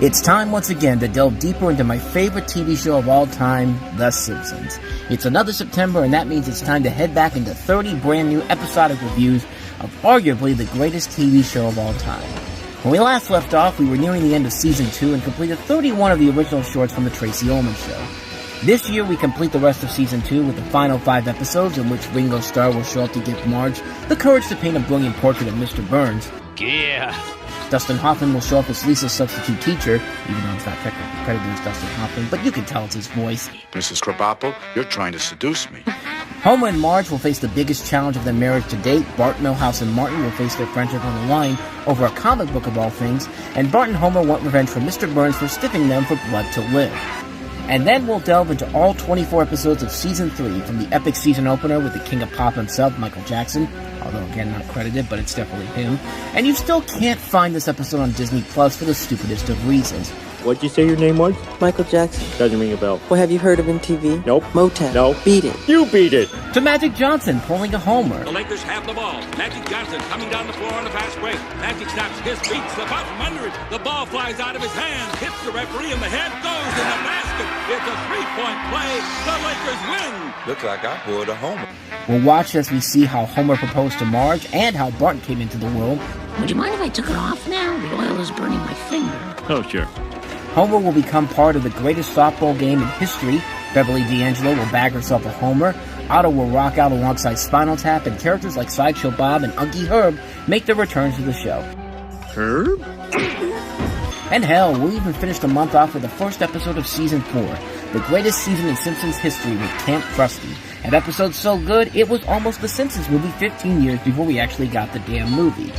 It's time once again to delve deeper into my favorite TV show of all time, The Simpsons. It's another September, and that means it's time to head back into 30 brand new episodic reviews of arguably the greatest TV show of all time. When we last left off, we were nearing the end of Season 2 and completed 31 of the original shorts from The Tracy Ullman Show. This year, we complete the rest of Season 2 with the final 5 episodes in which Ringo Starr will show up to give Marge the courage to paint a brilliant portrait of Mr. Burns. Yeah. Dustin Hoffman will show up as Lisa's substitute teacher, even though it's not technically credited as Dustin Hoffman, but you can tell it's his voice. Mrs. Krabappel, you're trying to seduce me. Homer and Marge will face the biggest challenge of their marriage to date. Bart, Milhouse, and Martin will face their friendship on the line over a comic book of all things, and Bart and Homer want revenge from Mr. Burns for stiffing them for Blood to Live. And then we'll delve into all 24 episodes of Season 3, from the epic season opener with the king of pop himself, Michael Jackson, although again not credited, but it's definitely him. And you still can't find this episode on Disney Plus for the stupidest of reasons. What'd you say your name was? Michael Jackson. Doesn't ring a bell. Well, have you heard of MTV? Nope. Motown. No. Beat It. You beat it. To Magic Johnson pulling a homer. The Lakers have the ball. Magic Johnson coming down the floor on a fast break. Magic stops his feet, slips out from under it. The ball flies out of his hands, hits the referee in the head, goes in the basket. It's a three-point play. The Lakers win. Looks like I pulled a homer. We'll watch as we see how Homer proposed to Marge and how Bart came into the world. Would you mind if I took it off now? The oil is burning my finger. Oh, sure. Homer will become part of the greatest softball game in history. Beverly D'Angelo will bag herself a homer. Otto will rock out alongside Spinal Tap, and characters like Sideshow Bob and Unky Herb make their returns to the show. Herb? And hell, we'll even finish the month off with the first episode of Season 4, the greatest season in Simpsons history with Camp Krusty. An episode so good, it was almost the Simpsons movie 15 years before we actually got the damn movie.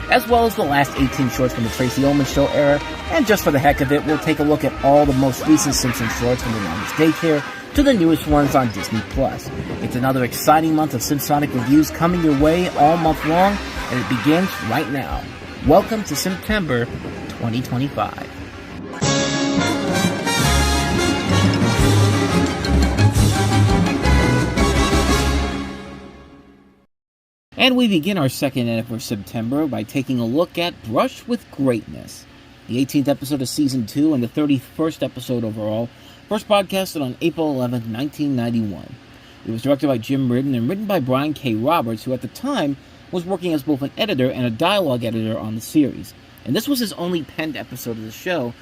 As well as the last 18 shorts from the Tracy Ullman Show era, and just for the heck of it, we'll take a look at all the most recent Simpsons shorts from the longest daycare to the newest ones on Disney+. It's another exciting month of Simpsonic reviews coming your way all month long, and it begins right now. Welcome to Simptember 2025. And we begin our second edit for September by taking a look at Brush with Greatness, the 18th episode of Season 2 and the 31st episode overall, first podcasted on April 11th, 1991. It was directed by Jim Reardon and written by Brian K. Roberts, who at the time was working as both an editor and a dialogue editor on the series. And this was his only penned episode of the show,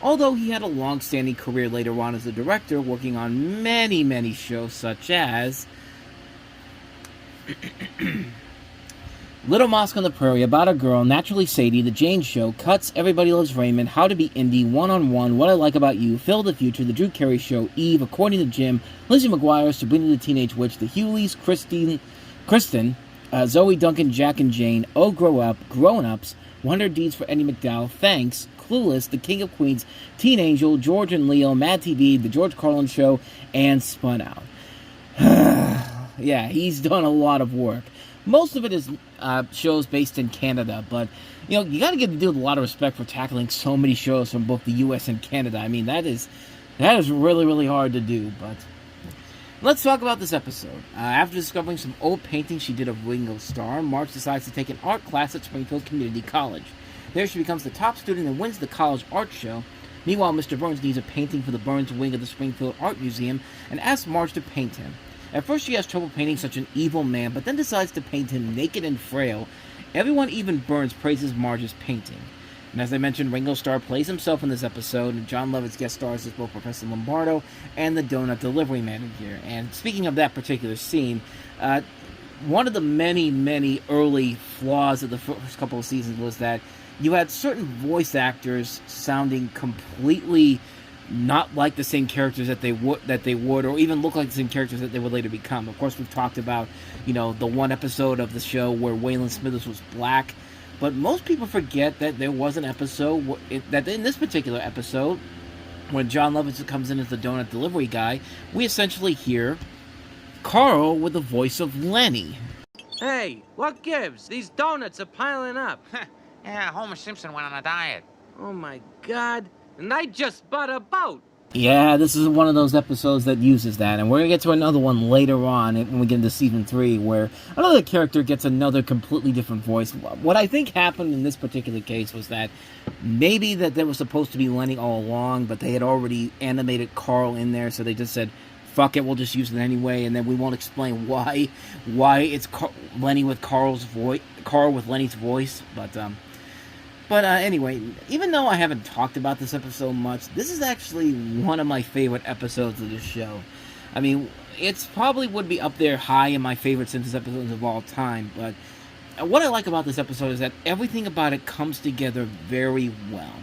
although he had a long-standing career later on as a director, working on many, many shows such as Little Mosque on the Prairie, About a Girl, Naturally Sadie, The Jane Show, Cuts, Everybody Loves Raymond, How to Be Indie, One-on-One, What I Like About You, Phil the Future, The Drew Carey Show, Eve, According to Jim, Lizzie McGuire, Sabrina the Teenage Witch, The Hughleys, Kristen, Zoe Duncan, Jack and Jane, Oh Grow Up, Grown Ups, 100 Deeds for Eddie McDowell, Thanks, Clueless, The King of Queens, Teen Angel, George and Leo, Mad TV, The George Carlin Show, and Spun Out. Yeah, he's done a lot of work. Most of it is shows based in Canada, but, you know, you got to give the dude a lot of respect for tackling so many shows from both the U.S. and Canada. I mean, that is really, really hard to do, but let's talk about this episode. After discovering some old paintings she did of Ringo Starr, Marge decides to take an art class at Springfield Community College. There she becomes the top student and wins the college art show. Meanwhile, Mr. Burns needs a painting for the Burns wing of the Springfield Art Museum and asks Marge to paint him. At first she has trouble painting such an evil man, but then decides to paint him naked and frail. Everyone, even Burns, praises Marge's painting. And as I mentioned, Ringo Starr plays himself in this episode, and John Lovitz guest stars as both Professor Lombardo and the donut delivery man here. And speaking of that particular scene, one of the many, many early flaws of the first couple of seasons was that you had certain voice actors sounding completely not like the same characters that they would, or even look like the same characters that they would later become. Of course, we've talked about, you know, the one episode of the show where Waylon Smithers was black, but most people forget that there was an episode that in this particular episode, when John Lovitz comes in as the donut delivery guy, we essentially hear Carl with the voice of Lenny. Hey, what gives? These donuts are piling up. Yeah, Homer Simpson went on a diet. Oh my God. And I just bought a boat. Yeah, this is one of those episodes that uses that, and we're going to get to another one later on when we get into Season 3, where another character gets another completely different voice. What I think happened in this particular case was that maybe that there was supposed to be Lenny all along, but they had already animated Carl in there, so they just said, fuck it, we'll just use it anyway, and then we won't explain why it's Lenny with Carl with Lenny's voice, But anyway, even though I haven't talked about this episode much, this is actually one of my favorite episodes of the show. I mean, it's probably would be up there high in my favorite Simpsons episodes of all time, but what I like about this episode is that everything about it comes together very well.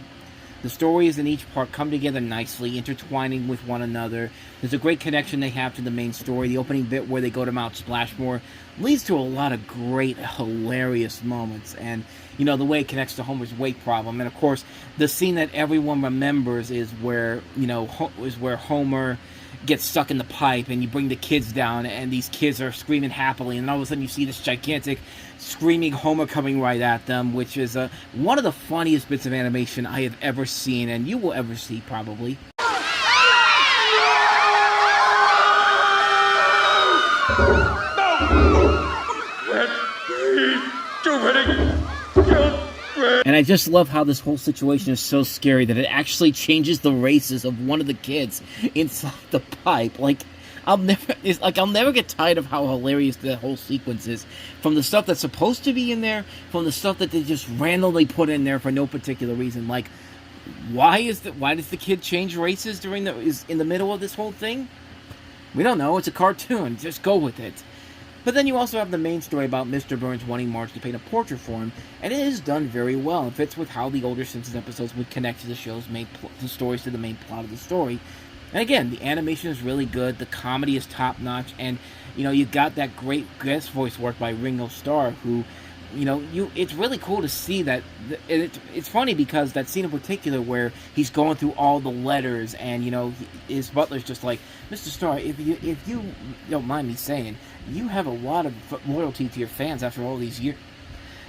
The stories in each part come together nicely, intertwining with one another. There's a great connection they have to the main story. The opening bit where they go to Mount Splashmore leads to a lot of great, hilarious moments. And, you know, the way it connects to Homer's weight problem. And, of course, the scene that everyone remembers is where, you know, where Homer gets stuck in the pipe and you bring the kids down and these kids are screaming happily. And all of a sudden you see this gigantic screaming Homer coming right at them, which is one of the funniest bits of animation I have ever seen, and you will ever see, probably. And I just love how this whole situation is so scary that it actually changes the races of one of the kids inside the pipe. Like, I'll never get tired of how hilarious the whole sequence is. From the stuff that's supposed to be in there, from the stuff that they just randomly put in there for no particular reason. Like, why does the kid change races in the middle of this whole thing? We don't know. It's a cartoon. Just go with it. But then you also have the main story about Mr. Burns wanting Marge to paint a portrait for him, and it is done very well. It fits with how the older Simpsons episodes would connect to the show's the stories to the main plot of the story. And again, the animation is really good, the comedy is top-notch, and, you know, you got that great guest voice work by Ringo Starr, who, you know, it's really cool to see that. It's funny because that scene in particular where he's going through all the letters, and, you know, his butler's just like, Mr. Starr, if you don't mind me saying, you have a lot of loyalty to your fans after all these years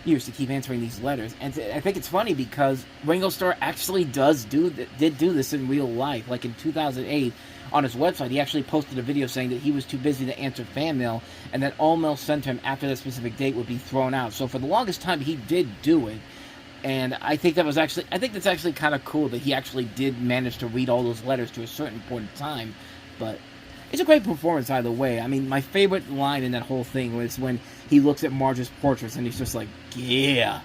to keep answering these letters. And I think it's funny because Ringo Starr actually did do this in real life. Like in 2008, on his website, he actually posted a video saying that he was too busy to answer fan mail, and that all mail sent to him after that specific date would be thrown out. So for the longest time, he did do it. And I think that's actually kind of cool that he actually did manage to read all those letters to a certain point in time. But it's a great performance either way. I mean, my favorite line in that whole thing was when he looks at Marge's portraits and he's just like, yeah.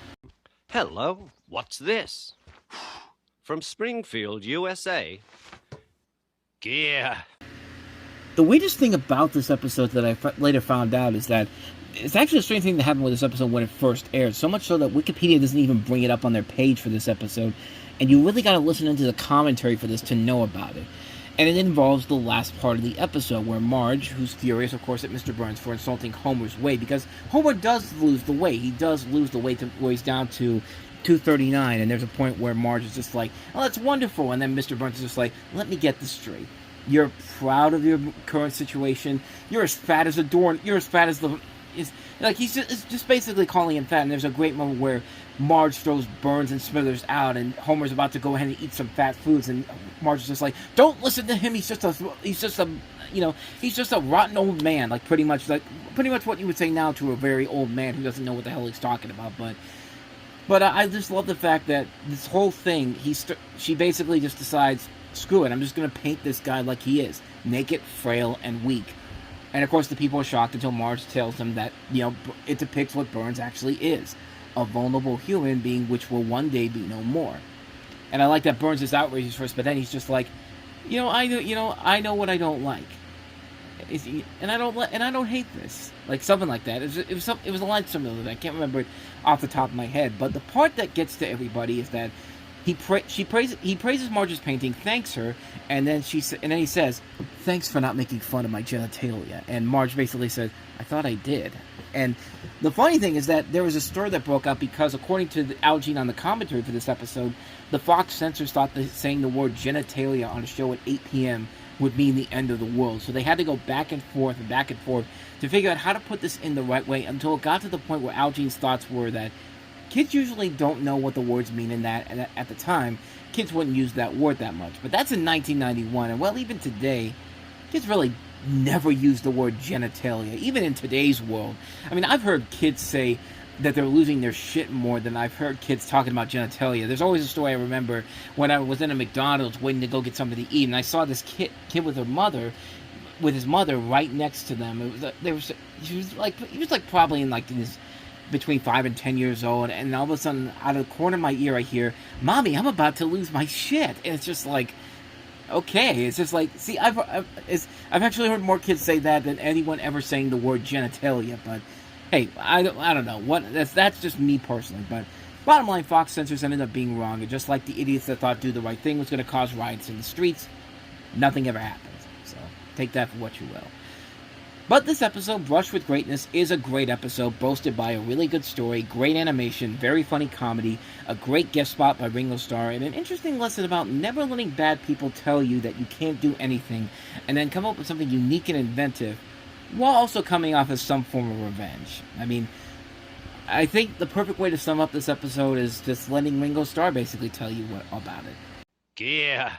Hello, what's this? From Springfield, USA. Yeah. The weirdest thing about this episode that I later found out is that it's actually a strange thing that happened with this episode when it first aired. So much so that Wikipedia doesn't even bring it up on their page for this episode. And you really got to listen into the commentary for this to know about it. And it involves the last part of the episode where Marge, who's furious, of course, at Mr. Burns for insulting Homer's weight, because Homer does lose the weight. He does lose the weight to where he's down to 239, and there's a point where Marge is just like, oh, that's wonderful. And then Mr. Burns is just like, let me get this straight. You're proud of your current situation. You're as fat as a door. You're as fat as the... He's just basically calling him fat. And there's a great moment where Marge throws Burns and Smithers out, and Homer's about to go ahead and eat some fat foods, and Marge is just like, don't listen to him. He's just a rotten old man. Like pretty much what you would say now to a very old man who doesn't know what the hell he's talking about. But I just love the fact that this whole thing, she basically just decides, screw it, I'm just going to paint this guy like he is, naked, frail, and weak. And of course the people are shocked until Marge tells them that, you know, it depicts what Burns actually is, a vulnerable human being which will one day be no more. And I like that Burns is outraged first, but then he's just like, I know what I don't like. And I don't hate this. Like something like that. It was a line similar to that. I can't remember it off the top of my head. But the part that gets to everybody is that he praises Marge's painting, thanks her, and then he says, thanks for not making fun of my genitalia. And Marge basically says, I thought I did. And the funny thing is that there was a stir that broke out because, according to Al Jean on the commentary for this episode, the Fox censors thought that saying the word genitalia on a show at 8 p.m. would mean the end of the world. So they had to go back and forth to figure out how to put this in the right way until it got to the point where Al Jean's thoughts were that kids usually don't know what the words mean in that, and at the time, kids wouldn't use that word that much. But that's in 1991, and well, even today, kids really never use the word genitalia, even in today's world. I mean, I've heard kids say that they're losing their shit more than I've heard kids talking about genitalia. There's always a story I remember when I was in a McDonald's waiting to go get something to eat, and I saw this kid with his mother right next to them. He was like probably in his between 5 and 10 years old, and all of a sudden, out of the corner of my ear, I hear, "Mommy, I'm about to lose my shit," and it's just like, okay, it's just like, see, I've actually heard more kids say that than anyone ever saying the word genitalia, but hey, I don't know what that's just me personally. But bottom line, Fox censors ended up being wrong, and just like the idiots that thought Do the Right Thing was going to cause riots in the streets, nothing ever happened. So take that for what you will. But this episode, Brush with Greatness, is a great episode, boasted by a really good story, great animation, very funny comedy, a great guest spot by Ringo Starr, and an interesting lesson about never letting bad people tell you that you can't do anything, and then come up with something unique and inventive, while also coming off as some form of revenge. I mean, I think the perfect way to sum up this episode is just letting Ringo Starr basically tell you about it. Yeah.